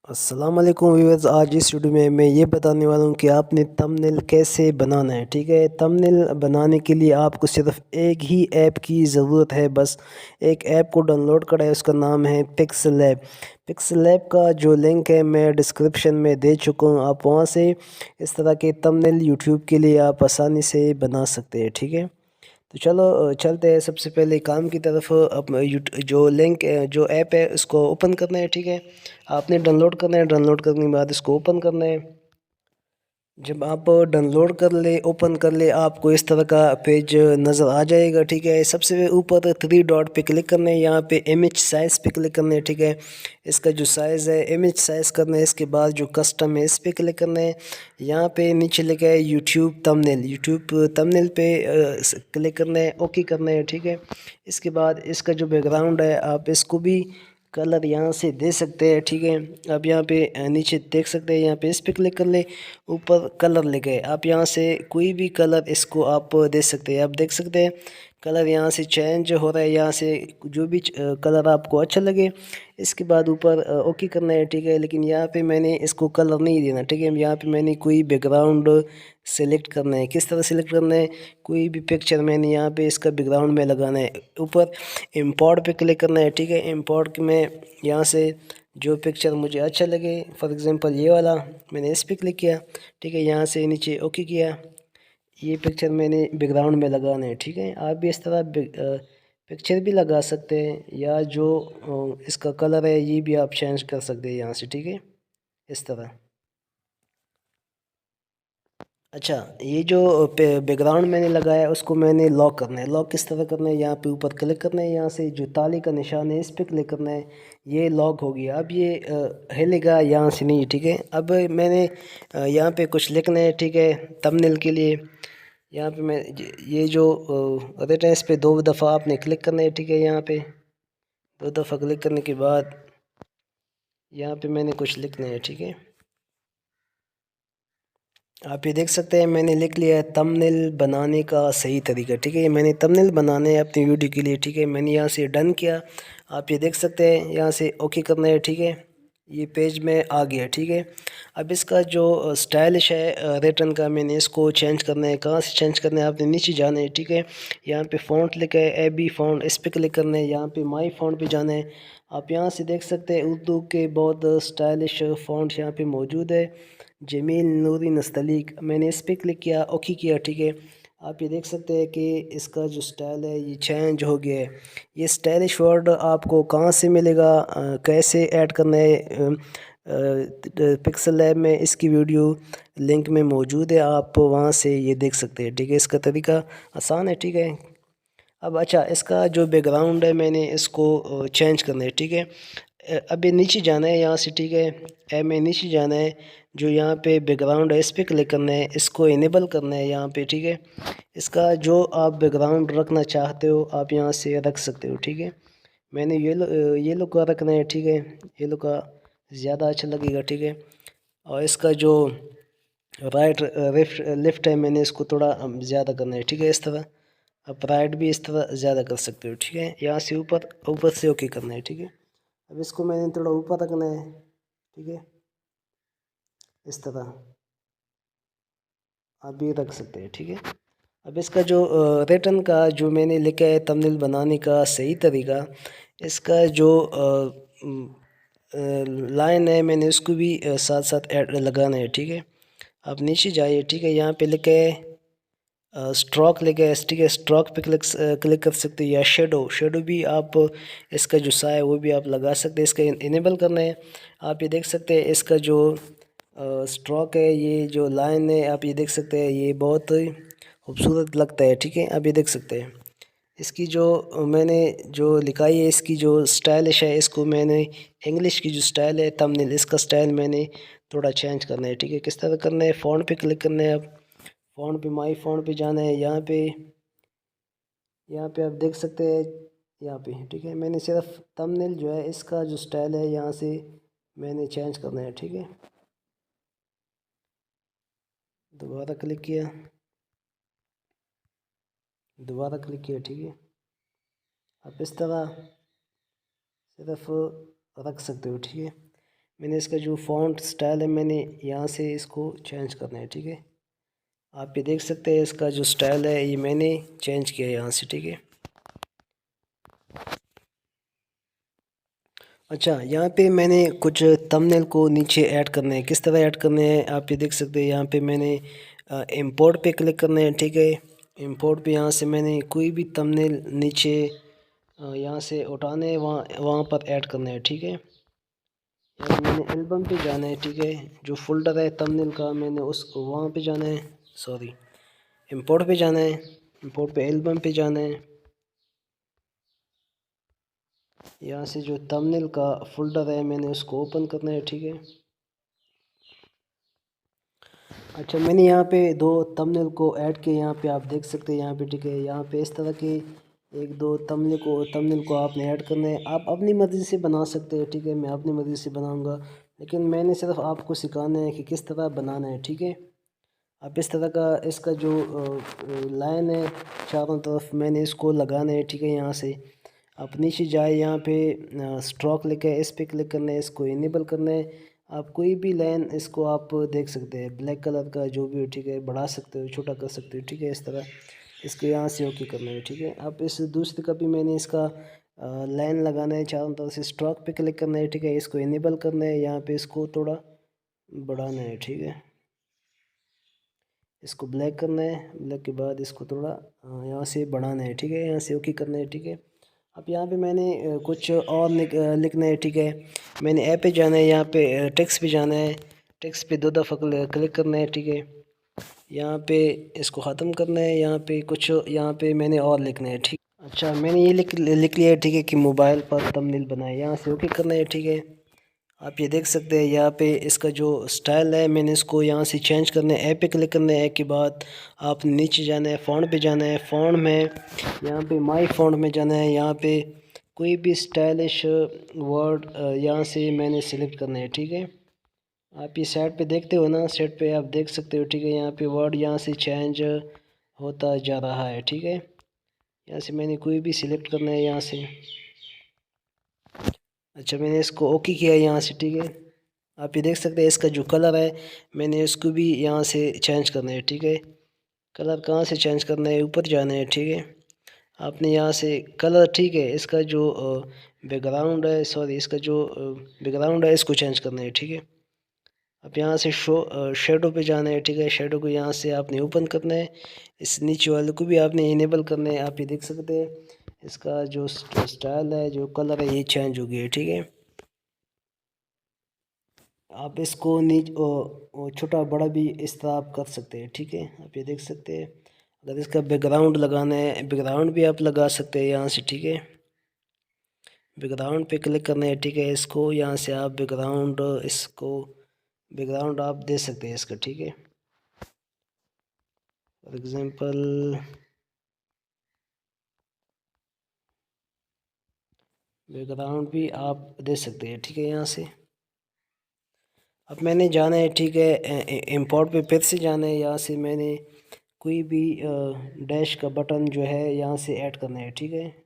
अस्सलाम वालेकुम व्यूअर्स। आज इस वीडियो में मैं ये बताने वाला हूँ कि आपने थंबनेल कैसे बनाना है। ठीक है, थंबनेल बनाने के लिए आपको सिर्फ एक ही ऐप की ज़रूरत है। बस एक ऐप को डाउनलोड करा है, उसका नाम है पिक्सेल ऐप। पिक्सेल ऐप का जो लिंक है मैं डिस्क्रिप्शन में दे चुका हूँ। आप वहाँ से इस तरह के थंबनेल यूट्यूब के लिए आप आसानी से बना सकते हैं। ठीक है, तो चलो चलते हैं सबसे पहले काम की तरफ। अब जो लिंक जो ऐप है उसको ओपन करना है। ठीक है, आपने डाउनलोड करना है। डाउनलोड करने के बाद इसको ओपन करना है। जब आप डाउनलोड कर ले, ओपन कर ले, आपको इस तरह का पेज नज़र आ जाएगा। ठीक है, सबसे ऊपर थ्री डॉट पे क्लिक करना है, यहाँ पे इमेज साइज़ पे क्लिक करना है। ठीक है, इसका जो साइज़ है इमेज साइज़ करना है। इसके बाद जो कस्टम है इस पे क्लिक करना है। यहाँ पे नीचे लिखा है यूट्यूब थंबनेल, यूट्यूब थंबनेल पे क्लिक करना है, ओके करना है। ठीक है, इसके बाद इसका जो बैकग्राउंड है आप इसको भी कलर यहाँ से दे सकते हैं। ठीक है, आप यहाँ पे नीचे देख सकते हैं, यहाँ पे इस पे क्लिक कर ले, ऊपर कलर लिखे है, आप यहाँ से कोई भी कलर इसको आप दे सकते हैं। आप देख सकते हैं कलर यहाँ से चेंज हो रहा है, यहाँ से जो भी कलर आपको अच्छा लगे इसके बाद ऊपर ओके करना है। ठीक है, लेकिन यहाँ पे मैंने इसको कलर नहीं देना। ठीक है, यहाँ पे मैंने कोई बैकग्राउंड सेलेक्ट करना है। किस तरह सेलेक्ट करना है, कोई भी पिक्चर मैंने यहाँ पे इसका बैकग्राउंड में लगाना है। ऊपर इंपोर्ट पे क्लिक करना है। ठीक है, इंपोर्ट में यहाँ से जो पिक्चर मुझे अच्छा लगे, फॉर एग्ज़ाम्पल ये वाला, मैंने इस पर क्लिक किया। ठीक है, यहाँ से नीचे ओके किया, ये पिक्चर मैंने बैकग्राउंड में लगाना है। ठीक है, आप भी इस तरह पिक्चर भी लगा सकते हैं, या जो इसका कलर है ये भी आप चेंज कर सकते हैं यहाँ से। ठीक है, इस तरह। अच्छा, ये जो बैकग्राउंड मैंने लगाया उसको मैंने लॉक करना है। लॉक किस तरह करना है, यहाँ पे ऊपर क्लिक करना है, यहाँ से जो ताले का निशान है इस पे क्लिक करना है, ये लॉक हो गया। अब ये हिलेगा यहाँ से नहीं। ठीक है, अब मैंने यहाँ पे कुछ लिखना है। ठीक है, थंबनेल के लिए यहाँ पे मैं ये जो रेट है इस पे दो दफ़ा आपने क्लिक करना है। ठीक है, यहाँ पे दो दफ़ा क्लिक करने के बाद यहाँ पे मैंने कुछ लिखना है। ठीक है, आप ये देख सकते हैं मैंने लिख लिया है थंबनेल बनाने का सही तरीका। ठीक है, ये मैंने थंबनेल बनाने हैं अपनी वीडियो के लिए। ठीक है, मैंने यहाँ से डन किया, आप ये देख सकते हैं, यहाँ से ओके करना है। ठीक है, ये पेज में आ गया। ठीक है, अब इसका जो स्टाइलिश है रिटर्न का, मैंने इसको चेंज करना है। कहाँ से चेंज करना है, आपने नीचे जाना है। ठीक है, यहाँ पे फ़ॉन्ट लिखा है एबी फ़ॉन्ट, इस पर क्लिक करना है। यहाँ पे माई फ़ॉन्ट पे जाना है। आप यहाँ से देख सकते हैं उर्दू के बहुत स्टाइलिश फ़ॉन्ट यहाँ पे मौजूद है। जमील नूरी नस्तलीक, मैंने इस पर क्लिक किया, ओके किया। ठीक है, आप ये देख सकते हैं कि इसका जो स्टाइल है ये चेंज हो गया है। ये स्टाइलिश वर्ड आपको कहाँ से मिलेगा, कैसे ऐड करना है, पिक्सेल लैब में इसकी वीडियो लिंक में मौजूद है, आप वहाँ से ये देख सकते हैं। ठीक है, इसका तरीका आसान है। ठीक है, अब अच्छा इसका जो बैकग्राउंड है मैंने इसको चेंज करना है। ठीक है, अभी नीचे जाना है यहाँ से। ठीक है, ऐप में नीचे जाना है, जो यहाँ पे बैकग्राउंड है इस पर क्लिक करना है, इसको इनेबल करना है यहाँ पे। ठीक है, इसका जो आप बैकग्राउंड रखना चाहते हो आप यहाँ से रख सकते हो। ठीक है, मैंने येलो का रखना है। ठीक है, येलो का ज़्यादा अच्छा लगेगा। ठीक है, और इसका जो राइट लेफ्ट लेफ्ट है मैंने इसको थोड़ा ज़्यादा करना है। ठीक है, इस तरह आप राइट भी इस तरह ज़्यादा कर सकते हो। ठीक है, यहाँ से ऊपर ऊपर से ओके करना है। ठीक है, अब इसको मैंने थोड़ा ऊपर रखना है। ठीक है, इस तरह आप भी रख सकते हैं। ठीक है, अब इसका जो रिटर्न का जो मैंने लिखा है थंबनेल बनाने का सही तरीका, इसका जो लाइन है मैंने उसको भी साथ साथ ऐड लगाना है। ठीक है, आप नीचे जाइए। ठीक है, यहाँ पे लिखा है स्ट्रोक लिखा है। ठीक है, स्ट्रोक पे क्लिक कर सकते हैं, या शेडो, शेडो भी आप इसका जो सा है वो भी आप लगा सकते हैं। इसका इनेबल करना है। आप ये देख सकते हैं इसका जो स्ट्रोक है, ये जो लाइन है आप ये देख सकते हैं, ये बहुत खूबसूरत लगता है। ठीक है, आप ये देख सकते हैं इसकी जो मैंने जो लिखाई है, इसकी जो स्टाइलिश है, इसको मैंने इंग्लिश की जो स्टाइल है थंबनेल, इसका स्टाइल मैंने थोड़ा चेंज करना है। ठीक है, किस तरह करना है, फ़ॉन्ट पे क्लिक करना है। आप फ़ॉन्ट पे माई फ़ॉन्ट पे जाना है, यहाँ पे आप देख सकते हैं, यहाँ पे। ठीक है, मैंने सिर्फ थंबनेल जो है इसका जो स्टाइल है यहाँ से मैंने चेंज करना है। ठीक है, दोबारा क्लिक किया, दोबारा क्लिक किया। ठीक है, आप इस तरह सिर्फ रख सकते हो। ठीक है, मैंने इसका जो फ़ॉन्ट स्टाइल है मैंने यहाँ से इसको चेंज करना है, ठीक है। आप ये देख सकते हैं इसका जो स्टाइल है ये मैंने चेंज किया है यहाँ से, ठीक है। अच्छा, यहाँ पे मैंने कुछ थंबनेल को नीचे ऐड करने हैं। किस तरह ऐड करने हैं आप ये देख सकते हैं। यहाँ पे मैंने इंपोर्ट पे क्लिक करना है, ठीक है। इंपोर्ट पे यहाँ से मैंने कोई भी थंबनेल नीचे यहाँ से उठाने वहाँ वहाँ पर ऐड करना है, ठीक है। यहाँ पे मैंने एल्बम पे जाना है, ठीक है। जो फोल्डर है थंबनेल का मैंने उसको वहाँ पे जाना है, सॉरी इंपोर्ट पे जाना है। इंपोर्ट पे एल्बम पे जाना है। यहाँ से जो थंबनेल का फोल्डर है मैंने उसको ओपन करना है, ठीक है। अच्छा, मैंने यहाँ पे दो थंबनेल को ऐड किए, यहाँ पे आप देख सकते हैं यहाँ पे, ठीक है। यहाँ पे इस तरह के एक दो थंबनेल को आपने ऐड करना है। आप अपनी मर्ज़ी से बना सकते हैं, ठीक है। मैं अपनी मर्ज़ी से बनाऊंगा, लेकिन मैंने सिर्फ आपको सिखाना है कि किस तरह बनाना है, ठीक है। आप इस तरह का इसका जो लाइन है चारों तरफ मैंने इसको लगाना है, ठीक है। यहाँ से आप नीचे जाए, यहाँ पे स्ट्रोक लिखा है, इस पे क्लिक करना है, इसको इनेबल करना है। आप कोई भी लाइन इसको आप देख सकते हैं, ब्लैक कलर का जो भी हो, ठीक है। बढ़ा सकते हो, छोटा कर सकते हो, ठीक है। इस तरह इसको यहाँ से ओके करना है, ठीक है। अब इस दूसरी का भी मैंने इसका लाइन लगाना है, चारों तरफ से स्ट्रोक पे क्लिक करना है, ठीक है। इसको इनेबल करना है, यहाँ पे इसको थोड़ा बढ़ाना है, ठीक है। इसको ब्लैक करना है, ब्लैक के बाद इसको थोड़ा यहाँ से बढ़ाना है, ठीक है। यहाँ से ओके करना है, ठीक है। अब यहाँ पे मैंने कुछ और लिखना है, ठीक है। मैंने ऐप पे जाना है, यहाँ पे टेक्स्ट पे जाना है। टेक्स्ट पे दो दफ़ा क्लिक करना है, ठीक है। यहाँ पे इसको ख़त्म करना है। यहाँ पे कुछ यहाँ पे मैंने और लिखना है, ठीक। अच्छा, मैंने ये लिख लिया है, ठीक है, कि मोबाइल पर थंबनेल बनाए। यहाँ से ओके करना है, ठीक है। आप ये देख सकते हैं यहाँ पे इसका जो स्टाइल है मैंने इसको यहाँ से चेंज करना है। ऐप पे क्लिक करना है के बाद आप नीचे जाना है, फ़ॉन्ट पे जाना है। फ़ॉन्ट में यहाँ पे माई फ़ॉन्ट में जाना है। यहाँ पे कोई भी स्टाइलिश वर्ड यहाँ से मैंने सेलेक्ट करना है, ठीक है। आप ये साइड पे देखते हो ना, साइड पे आप देख सकते हो, ठीक है। यहाँ पे वर्ड यहाँ से चेंज होता जा रहा है, ठीक है। यहाँ से मैंने कोई भी सिलेक्ट करना है यहाँ से। अच्छा, मैंने इसको ओके किया यहाँ से, ठीक है। आप ये देख सकते हैं इसका जो कलर है मैंने इसको भी यहाँ से चेंज करना है, ठीक है। कलर कहाँ से चेंज करना है, ऊपर जाना है, ठीक है। आपने यहाँ से कलर, ठीक है, इसका जो बैकग्राउंड है, सॉरी इसका जो बैकग्राउंड है इसको चेंज करना है, ठीक है। अब यहाँ से शेडो पे जाना है, ठीक है। शेडो को यहाँ से आपने ओपन करना है। इस नीचे वाले को भी आपने इनेबल करना है। आप ये देख सकते हैं इसका जो स्टाइल है, जो कलर है ये चेंज हो गया है, ठीक है। आप इसको छोटा बड़ा भी इस तरह आप कर सकते हैं, ठीक है। आप ये देख सकते हैं। अगर इसका बैकग्राउंड लगाना है, बैकग्राउंड भी आप लगा सकते हैं यहाँ से, ठीक है। बैकग्राउंड पे क्लिक करना है, ठीक है। इसको यहाँ से आप बैकग्राउंड आप दे सकते हैं इसका, ठीक है। फॉर एग्ज़ाम्पल बैकग्राउंड भी आप दे सकते हैं, ठीक है, यहाँ से। अब मैंने जाना है, ठीक है, इंपोर्ट पे फिर से जाना है। यहाँ से मैंने कोई भी डैश का बटन जो है यहाँ से ऐड करना है, ठीक है।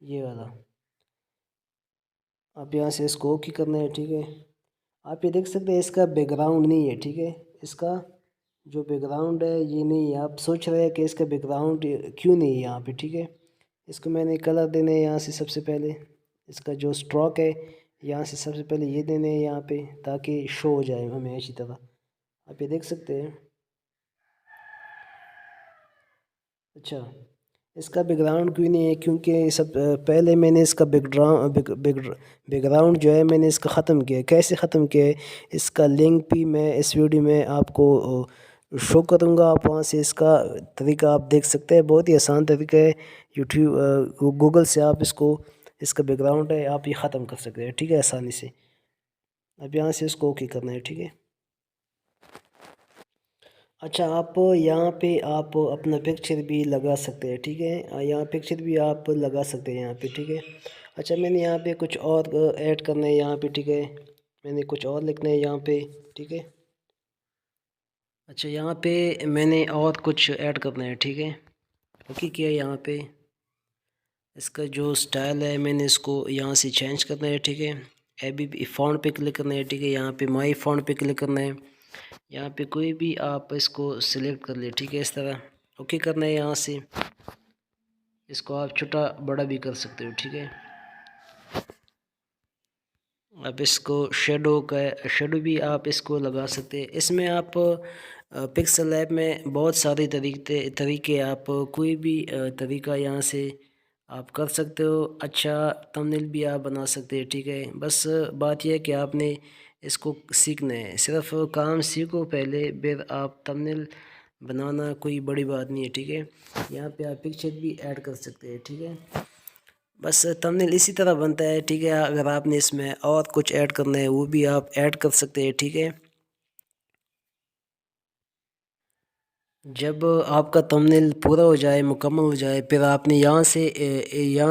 ये वाला आप यहाँ से इसको ओके करना है, ठीक है। आप ये देख सकते हैं इसका बैकग्राउंड नहीं है, ठीक है। इसका जो बैकग्राउंड है ये नहीं है। आप सोच रहे हैं कि इसका बैकग्राउंड क्यों नहीं है यहाँ पे, ठीक है। इसको मैंने कलर देने हैं यहाँ से। सबसे पहले इसका जो स्ट्रोक है यहाँ से सबसे पहले ये देने हैं यहाँ पे, ताकि शो हो जाए हमें अच्छी तरह। आप ये देख सकते हैं। अच्छा, इसका बैकग्राउंड क्यों नहीं है, क्योंकि सब पहले मैंने इसका बैकग्राउंड जो है मैंने इसका ख़त्म किया है। कैसे ख़त्म किया है इसका लिंक भी मैं इस वीडियो में आपको शो करूँगा। आप वहाँ से इसका तरीका आप देख सकते हैं। बहुत ही आसान तरीका है। यूट्यूब गूगल से आप इसका बैकग्राउंड है आप ये ख़त्म कर सकते हैं, ठीक है, आसानी से। अब यहाँ से इसको ओके करना है, ठीक है। अच्छा, आप यहाँ पे आप अपना पिक्चर भी लगा सकते हैं, ठीक है। यहाँ पिक्चर भी आप लगा सकते हैं यहाँ पे, ठीक है। अच्छा, मैंने यहाँ पे कुछ और ऐड करना है यहाँ पे, ठीक है। मैंने कुछ और लिखना है यहाँ पे, ठीक है। अच्छा, यहाँ पे मैंने और कुछ ऐड करना है, ठीक है। ओके किया यहाँ पे। इसका जो स्टाइल है मैंने इसको यहाँ से चेंज करना है, ठीक है। अभी फ़ॉन्ट पे क्लिक करना है, ठीक है। यहाँ पे माई फ़ॉन्ट पे क्लिक करना है। यहाँ पे कोई भी आप इसको सिलेक्ट कर ले, ठीक है। इस तरह ओके करना है। यहाँ से इसको आप छोटा बड़ा भी कर सकते हो, ठीक है। अब इसको शेडो भी आप इसको लगा सकते हैं। इसमें आप पिक्सल लैब में बहुत सारे तरीके आप कोई भी तरीका यहाँ से आप कर सकते हो। अच्छा थंबनेल भी आप बना सकते हैं, ठीक है। बस बात यह है कि आपने इसको सीखना है, सिर्फ काम सीखो पहले, फिर आप थंबनेल बनाना कोई बड़ी बात नहीं है, ठीक है। यहाँ पे आप पिक्चर भी ऐड कर सकते हैं, ठीक है। बस थंबनेल इसी तरह बनता है, ठीक है। अगर आपने इसमें और कुछ ऐड करना है वो भी आप ऐड कर सकते हैं, ठीक है। जब आपका थंबनेल पूरा हो जाए, मुकम्मल हो जाए, फिर आपने यहाँ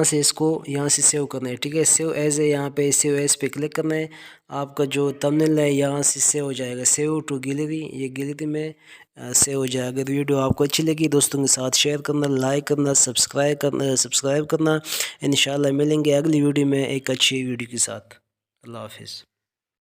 से इसको यहाँ से सेव करना है, ठीक है। सेव एज है, यहाँ पे सेव एज पे क्लिक करना है। आपका जो थंबनेल है यहाँ से सेव हो जाएगा, सेव टू गैलरी, ये गैलरी में सेव हो जाएगा। अगर वीडियो आपको अच्छी लगी दोस्तों के साथ शेयर करना, लाइक करना, सब्सक्राइब करना। इंशाल्लाह मिलेंगे अगली वीडियो में एक अच्छी वीडियो के साथ। अल्लाह हाफिज़।